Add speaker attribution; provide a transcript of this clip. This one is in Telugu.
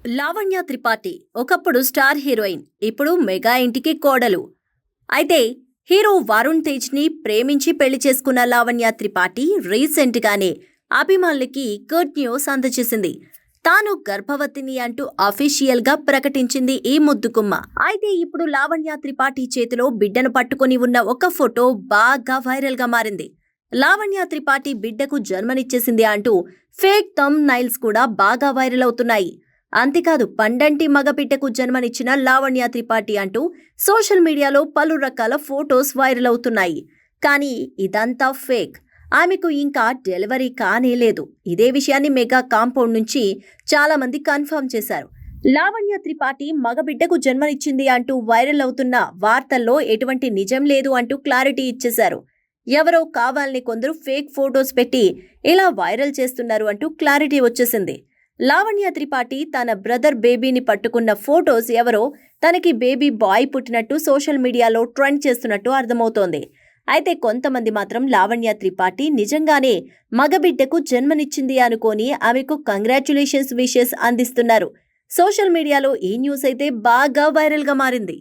Speaker 1: లావణ్య త్రిపాఠి ఒకప్పుడు స్టార్ హీరోయిన్, ఇప్పుడు మెగా ఇంటికి కోడలు. అయితే హీరో వరుణ్ తేజ్ ని ప్రేమించి పెళ్లి చేసుకున్న లావణ్య త్రిపాఠి రీసెంట్ గానే అభిమానులకి గుడ్ న్యూస్ అందజేసింది. తాను గర్భవతిని అంటూ అఫీషియల్ గా ప్రకటించింది ఈ ముద్దుకుమ్మ. అయితే ఇప్పుడు లావణ్య త్రిపాఠి చేతిలో బిడ్డను పట్టుకొని ఉన్న ఒక ఫోటో బాగా వైరల్ గా మారింది. లావణ్య త్రిపాఠి బిడ్డకు జన్మనిచ్చేసింది అంటూ ఫేక్ థంబ్ నైల్స్ కూడా బాగా వైరల్ అవుతున్నాయి. అంతేకాదు, పండంటి మగబిడ్డకు జన్మనిచ్చిన లావణ్య త్రిపాఠి అంటూ సోషల్ మీడియాలో పలు రకాల ఫోటోస్ వైరల్ అవుతున్నాయి. కానీ ఇదంతా ఫేక్. ఆమెకు ఇంకా డెలివరీ కానే లేదు. ఇదే విషయాన్ని మెగా కాంపౌండ్ నుంచి చాలా మంది కన్ఫర్మ్ చేశారు. లావణ్య త్రిపాఠి మగబిడ్డకు జన్మనిచ్చింది అంటూ వైరల్ అవుతున్న వార్తల్లో ఎటువంటి నిజం లేదు అంటూ క్లారిటీ ఇచ్చేశారు. ఎవరో కావాలని కొందరు ఫేక్ ఫోటోస్ పెట్టి ఇలా వైరల్ చేస్తున్నారు అంటూ క్లారిటీ వచ్చేసింది. లావణ్య త్రిపాఠి తన బ్రదర్ బేబీని పట్టుకున్న ఫోటోస్ ఎవరో తనకి బేబీ బాయ్ పుట్టినట్టు సోషల్ మీడియాలో ట్రెండ్ చేస్తున్నట్టు అర్థమవుతోంది. అయితే కొంతమంది మాత్రం లావణ్య త్రిపాఠి నిజంగానే మగబిడ్డకు జన్మనిచ్చింది అనుకోని ఆమెకు కంగ్రాచ్యులేషన్స్ విషెస్ అందిస్తున్నారు. సోషల్ మీడియాలో ఈ న్యూస్ అయితే బాగా వైరల్గా మారింది.